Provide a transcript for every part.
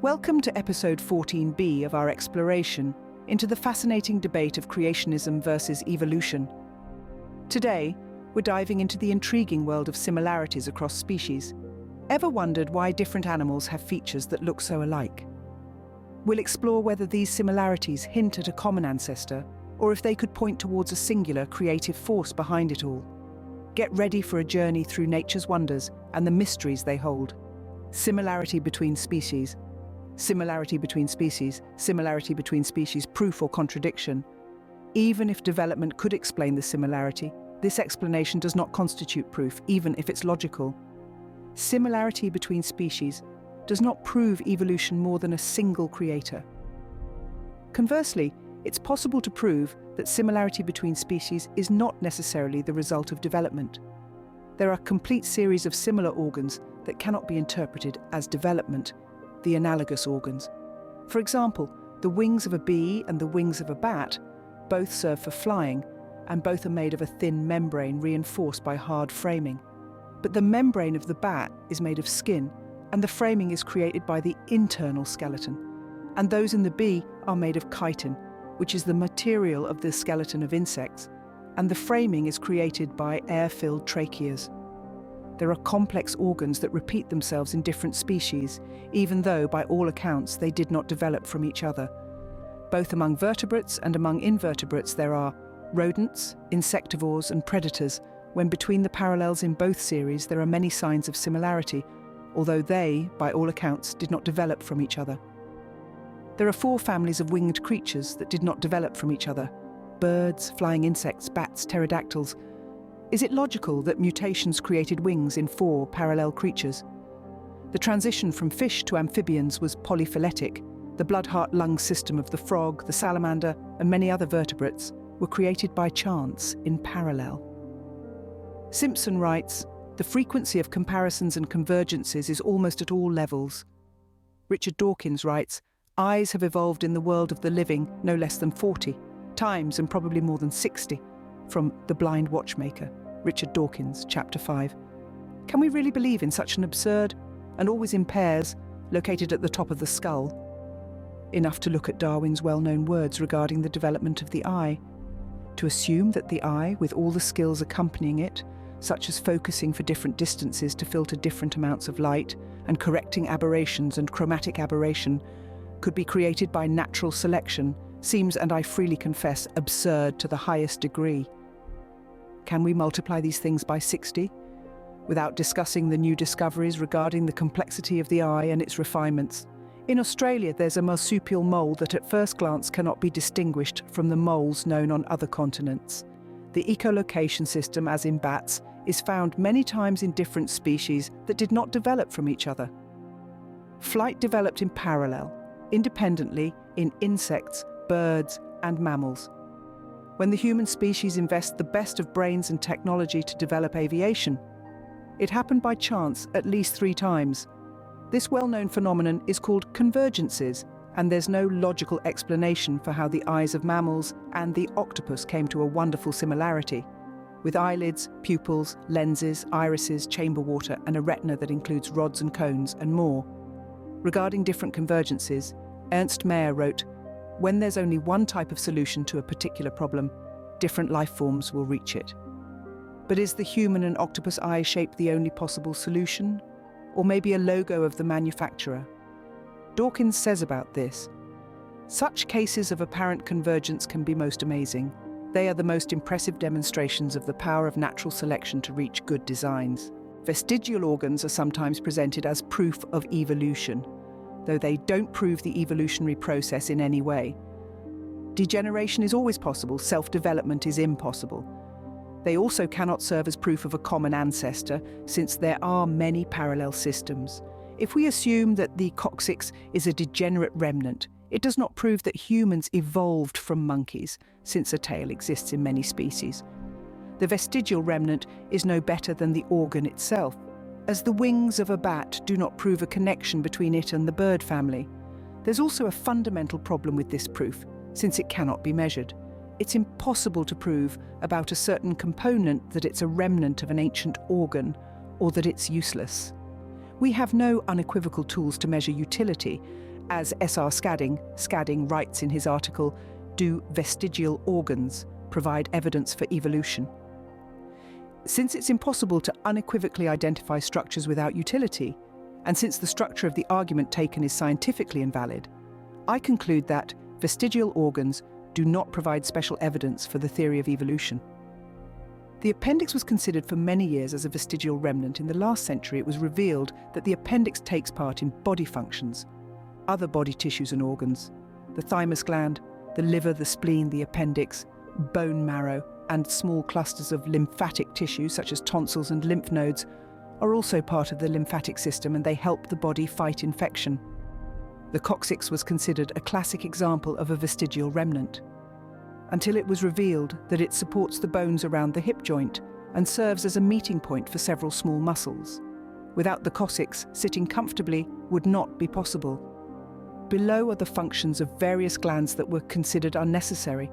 Welcome to episode 14B of our exploration into the fascinating debate of creationism versus evolution. Today, we're diving into the intriguing world of similarities across species. Ever wondered why different animals have features that look so alike? We'll explore whether these similarities hint at a common ancestor, or if they could point towards a singular creative force behind it all. Get ready for a journey through nature's wonders and the mysteries they hold. Similarity between species. Similarity between species. Similarity between species, proof or contradiction. Even if development could explain the similarity, this explanation does not constitute proof, even if it's logical. Similarity between species does not prove evolution more than a single creator. Conversely, it's possible to prove that similarity between species is not necessarily the result of development. There are a complete series of similar organs that cannot be interpreted as development, the analogous organs. For example, the wings of a bee and the wings of a bat both serve for flying, and both are made of a thin membrane reinforced by hard framing. But the membrane of the bat is made of skin, and the framing is created by the internal skeleton. And those in the bee are made of chitin, which is the material of the skeleton of insects, and the framing is created by air-filled tracheas. There are complex organs that repeat themselves in different species, even though, by all accounts, they did not develop from each other. Both among vertebrates and among invertebrates there are rodents, insectivores and predators, when between the parallels in both series there are many signs of similarity, although they, by all accounts, did not develop from each other. There are 4 families of winged creatures that did not develop from each other: birds, flying insects, bats, pterodactyls. Is it logical that mutations created wings in 4 parallel creatures? The transition from fish to amphibians was polyphyletic. The blood-heart-lung system of the frog, the salamander, and many other vertebrates were created by chance in parallel. Simpson writes, "The frequency of comparisons and convergences is almost at all levels." Richard Dawkins writes, "Eyes have evolved in the world of the living no less than 40 times and probably more than 60, from The Blind Watchmaker, Richard Dawkins, Chapter 5. Can we really believe in such an absurd, and always in pairs, located at the top of the skull? Enough to look at Darwin's well-known words regarding the development of the eye. To assume that the eye, with all the skills accompanying it, such as focusing for different distances to filter different amounts of light, and correcting aberrations and chromatic aberration, could be created by natural selection, seems, and I freely confess, absurd to the highest degree. Can we multiply these things by 60? Without discussing the new discoveries regarding the complexity of the eye and its refinements. In Australia, there's a marsupial mole that at first glance cannot be distinguished from the moles known on other continents. The echolocation system, as in bats, is found many times in different species that did not develop from each other. Flight developed in parallel, independently, in insects, birds, and mammals. When the human species invests the best of brains and technology to develop aviation, it happened by chance at least 3 times. This well-known phenomenon is called convergences, and there's no logical explanation for how the eyes of mammals and the octopus came to a wonderful similarity, with eyelids, pupils, lenses, irises, chamber water, and a retina that includes rods and cones, and more. Regarding different convergences, Ernst Mayr wrote, "When there's only one type of solution to a particular problem, different life forms will reach it." But is the human and octopus eye shape the only possible solution? Or maybe a logo of the manufacturer? Dawkins says about this, "Such cases of apparent convergence can be most amazing. They are the most impressive demonstrations of the power of natural selection to reach good designs. Vestigial organs are sometimes presented as proof of evolution, though they don't prove the evolutionary process in any way. Degeneration is always possible, self-development is impossible. They also cannot serve as proof of a common ancestor, since there are many parallel systems. If we assume that the coccyx is a degenerate remnant, it does not prove that humans evolved from monkeys, since a tail exists in many species. The vestigial remnant is no better than the organ itself, as the wings of a bat do not prove a connection between it and the bird family. There's also a fundamental problem with this proof, since it cannot be measured. It's impossible to prove about a certain component that it's a remnant of an ancient organ, or that it's useless. We have no unequivocal tools to measure utility, As S.R. Scadding writes in his article, "Do vestigial organs provide evidence for evolution?" Since it's impossible to unequivocally identify structures without utility, and since the structure of the argument taken is scientifically invalid, I conclude that vestigial organs do not provide special evidence for the theory of evolution. The appendix was considered for many years as a vestigial remnant. In the last century, it was revealed that the appendix takes part in body functions, other body tissues and organs. The thymus gland, the liver, the spleen, the appendix, bone marrow, and small clusters of lymphatic tissue such as tonsils and lymph nodes are also part of the lymphatic system, and they help the body fight infection. The coccyx was considered a classic example of a vestigial remnant, until it was revealed that it supports the bones around the hip joint and serves as a meeting point for several small muscles. Without the coccyx, sitting comfortably would not be possible. Below are the functions of various glands that were considered unnecessary.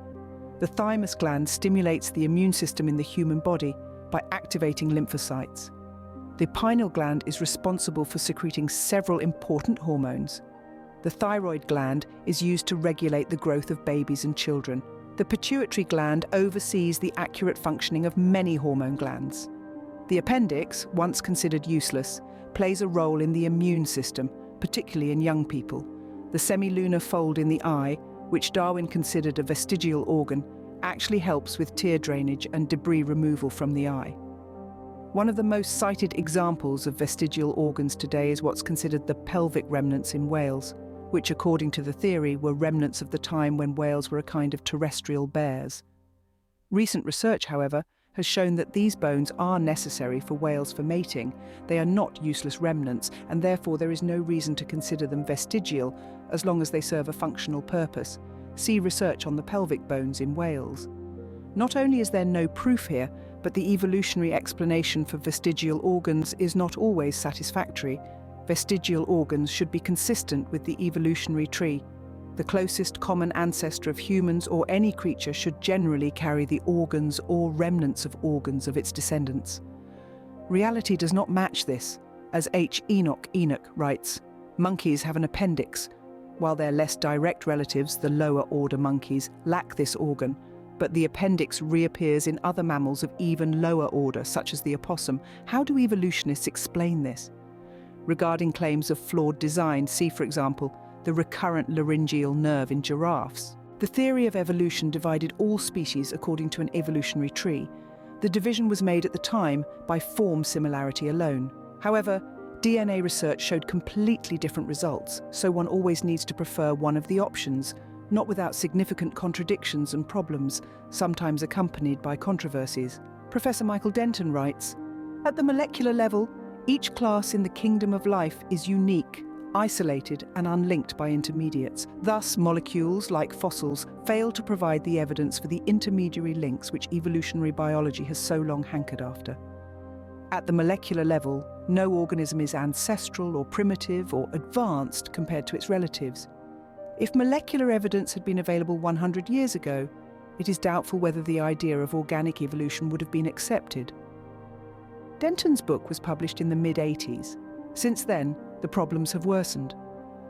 The thymus gland stimulates the immune system in the human body by activating lymphocytes. The pineal gland is responsible for secreting several important hormones. The thyroid gland is used to regulate the growth of babies and children. The pituitary gland oversees the accurate functioning of many hormone glands. The appendix, once considered useless, plays a role in the immune system, particularly in young people. The semilunar fold in the eye, which Darwin considered a vestigial organ, actually helps with tear drainage and debris removal from the eye. One of the most cited examples of vestigial organs today is what's considered the pelvic remnants in whales, which, according to the theory, were remnants of the time when whales were a kind of terrestrial bears. Recent research, however, has shown that these bones are necessary for whales for mating. They are not useless remnants, and therefore there is no reason to consider them vestigial as long as they serve a functional purpose. See research on the pelvic bones in whales. Not only is there no proof here, but the evolutionary explanation for vestigial organs is not always satisfactory. Vestigial organs should be consistent with the evolutionary tree. The closest common ancestor of humans or any creature should generally carry the organs or remnants of organs of its descendants. Reality does not match this. As H. Enoch writes, monkeys have an appendix, while their less direct relatives, the lower order monkeys, lack this organ, but the appendix reappears in other mammals of even lower order, such as the opossum. How do evolutionists explain this? Regarding claims of flawed design, see, for example, the recurrent laryngeal nerve in giraffes. The theory of evolution divided all species according to an evolutionary tree. The division was made at the time by form similarity alone. However, DNA research showed completely different results, so one always needs to prefer one of the options, not without significant contradictions and problems, sometimes accompanied by controversies. Professor Michael Denton writes, "At the molecular level, each class in the kingdom of life is unique, isolated and unlinked by intermediates. Thus, molecules, like fossils, fail to provide the evidence for the intermediary links which evolutionary biology has so long hankered after. At the molecular level, no organism is ancestral or primitive or advanced compared to its relatives. If molecular evidence had been available 100 years ago, it is doubtful whether the idea of organic evolution would have been accepted." Denton's book was published in the mid-80s. Since then, the problems have worsened.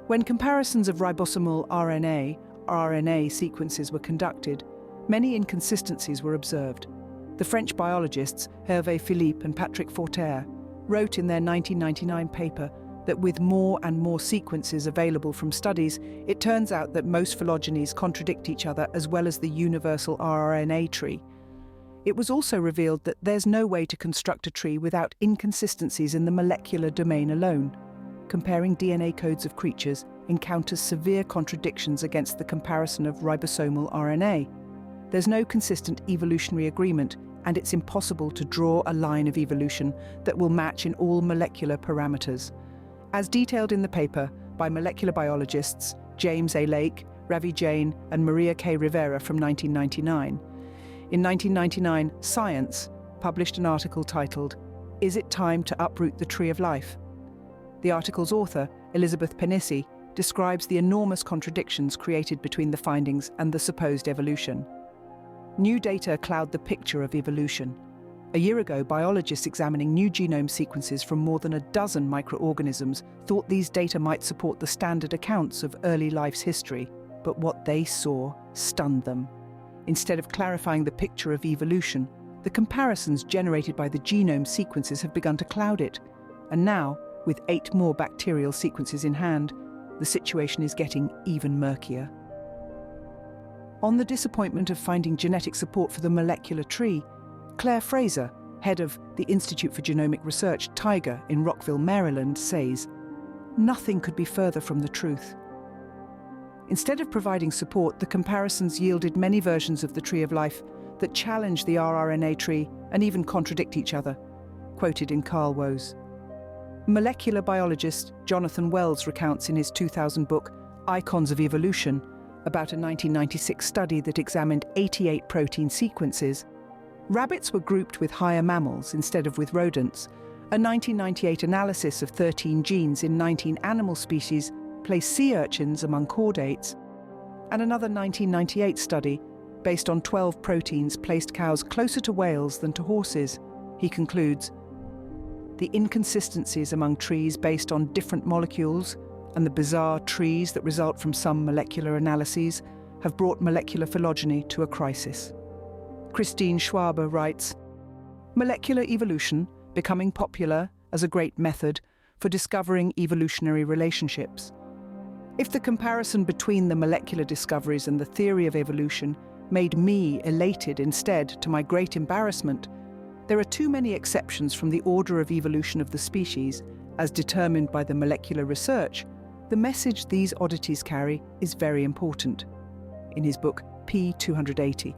When comparisons of ribosomal RNA sequences were conducted, many inconsistencies were observed. The French biologists Hervé Philippe and Patrick Forterre wrote in their 1999 paper that with more and more sequences available from studies, it turns out that most phylogenies contradict each other as well as the universal rRNA tree. It was also revealed that there's no way to construct a tree without inconsistencies in the molecular domain alone. Comparing DNA codes of creatures encounters severe contradictions against the comparison of ribosomal RNA. There's no consistent evolutionary agreement, and it's impossible to draw a line of evolution that will match in all molecular parameters. As detailed in the paper by molecular biologists James A. Lake, Ravi Jain, and Maria K. Rivera from 1999, in 1999, Science published an article titled, "Is it time to uproot the tree of life?" The article's author, Elizabeth Pennisi, describes the enormous contradictions created between the findings and the supposed evolution. New data cloud the picture of evolution. A year ago, biologists examining new genome sequences from more than a dozen microorganisms thought these data might support the standard accounts of early life's history, but what they saw stunned them. Instead of clarifying the picture of evolution, the comparisons generated by the genome sequences have begun to cloud it. And now, with 8 more bacterial sequences in hand, the situation is getting even murkier. On the disappointment of finding genetic support for the molecular tree, Claire Fraser, head of the Institute for Genomic Research, TIGER, in Rockville, Maryland, says, "Nothing could be further from the truth." Instead of providing support, the comparisons yielded many versions of the tree of life that challenge the rRNA tree and even contradict each other, quoted in Carl Woese. Molecular biologist Jonathan Wells recounts in his 2000 book, Icons of Evolution, about a 1996 study that examined 88 protein sequences. Rabbits were grouped with higher mammals instead of with rodents. A 1998 analysis of 13 genes in 19 animal species placed sea urchins among chordates, and another 1998 study, based on 12 proteins, placed cows closer to whales than to horses. He concludes, "The inconsistencies among trees based on different molecules and the bizarre trees that result from some molecular analyses have brought molecular phylogeny to a crisis." Christine Schwaber writes, "Molecular evolution becoming popular as a great method for discovering evolutionary relationships. If the comparison between the molecular discoveries and the theory of evolution made me elated instead, to my great embarrassment, there are too many exceptions from the order of evolution of the species, as determined by the molecular research. The message these oddities carry is very important." In his book, P280.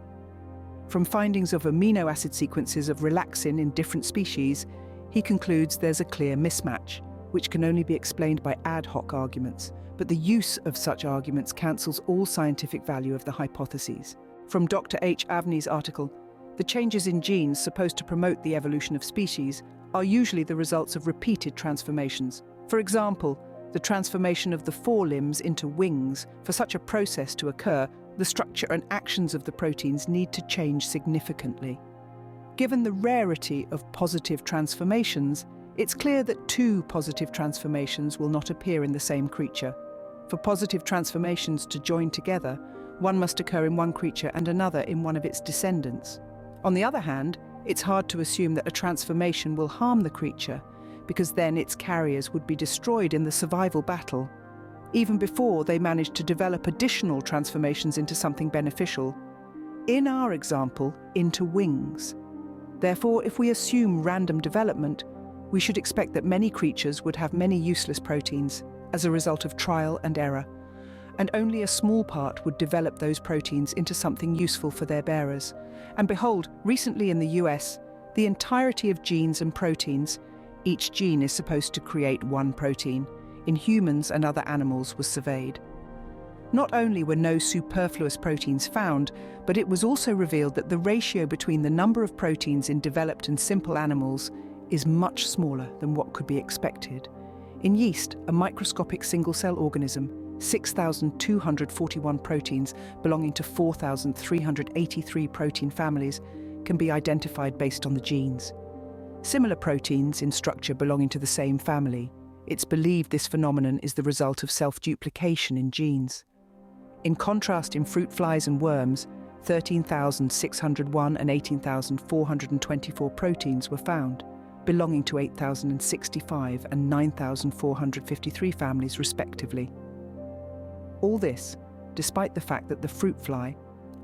From findings of amino acid sequences of relaxin in different species, he concludes there's a clear mismatch, which can only be explained by ad hoc arguments, but the use of such arguments cancels all scientific value of the hypotheses. From Dr. H. Avni's article, the changes in genes supposed to promote the evolution of species are usually the results of repeated transformations. For example, the transformation of the forelimbs into wings. For such a process to occur, the structure and actions of the proteins need to change significantly. Given the rarity of positive transformations, it's clear that 2 positive transformations will not appear in the same creature. For positive transformations to join together, one must occur in one creature and another in one of its descendants. On the other hand, it's hard to assume that a transformation will harm the creature, because then its carriers would be destroyed in the survival battle, even before they managed to develop additional transformations into something beneficial. In our example, into wings. Therefore, if we assume random development, we should expect that many creatures would have many useless proteins as a result of trial and error, and only a small part would develop those proteins into something useful for their bearers. And behold, recently in the US, the entirety of genes and proteins, each gene is supposed to create one protein, in humans and other animals was surveyed. Not only were no superfluous proteins found, but it was also revealed that the ratio between the number of proteins in developed and simple animals is much smaller than what could be expected. In yeast, a microscopic single-cell organism, 6,241 proteins belonging to 4,383 protein families can be identified based on the genes. Similar proteins in structure belonging to the same family. It's believed this phenomenon is the result of self-duplication in genes. In contrast, in fruit flies and worms, 13,601 and 18,424 proteins were found, belonging to 8,065 and 9,453 families respectively. All this, despite the fact that the fruit fly,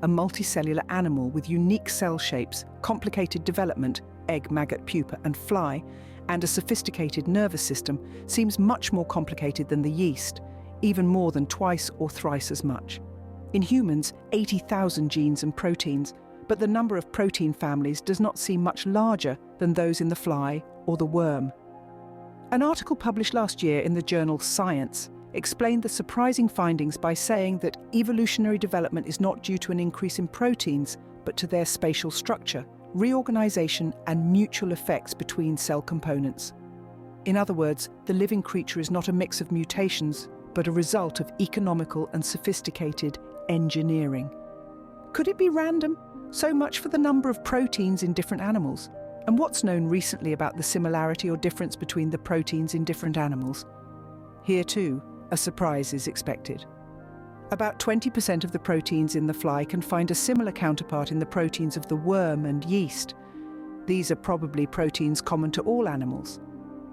a multicellular animal with unique cell shapes, complicated development, egg, maggot, pupa and fly, and a sophisticated nervous system, seems much more complicated than the yeast, even more than twice or thrice as much. In humans, 80,000 genes and proteins, but the number of protein families does not seem much larger than those in the fly or the worm. An article published last year in the journal Science explained the surprising findings by saying that evolutionary development is not due to an increase in proteins, but to their spatial structure, reorganization and mutual effects between cell components. In other words, the living creature is not a mix of mutations, but a result of economical and sophisticated engineering. Could it be random? So much for the number of proteins in different animals. And what's known recently about the similarity or difference between the proteins in different animals? Here too, a surprise is expected. About 20% of the proteins in the fly can find a similar counterpart in the proteins of the worm and yeast. These are probably proteins common to all animals.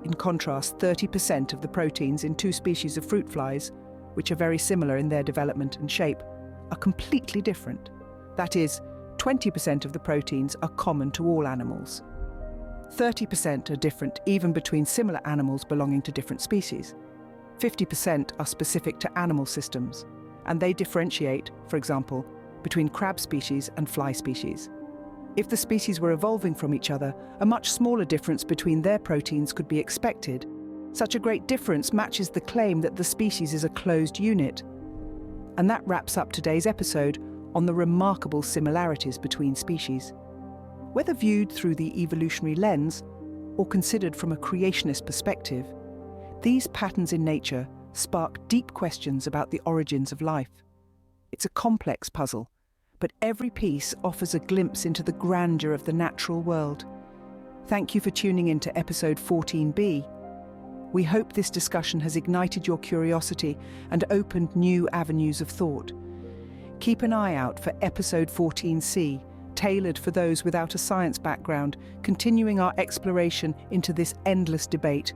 In contrast, 30% of the proteins in two species of fruit flies, which are very similar in their development and shape, are completely different. That is, 20% of the proteins are common to all animals. 30% are different even between similar animals belonging to different species. 50% are specific to animal systems, and they differentiate, for example, between crab species and fly species. If the species were evolving from each other, a much smaller difference between their proteins could be expected. Such a great difference matches the claim that the species is a closed unit. And that wraps up today's episode on the remarkable similarities between species. Whether viewed through the evolutionary lens or considered from a creationist perspective, these patterns in nature spark deep questions about the origins of life. It's a complex puzzle, but every piece offers a glimpse into the grandeur of the natural world. Thank you for tuning in to episode 14B. We hope this discussion has ignited your curiosity and opened new avenues of thought. Keep an eye out for episode 14C, tailored for those without a science background, continuing our exploration into this endless debate.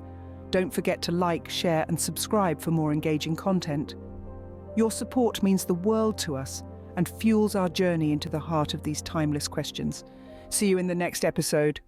Don't forget to like, share, and subscribe for more engaging content. Your support means the world to us and fuels our journey into the heart of these timeless questions. See you in the next episode.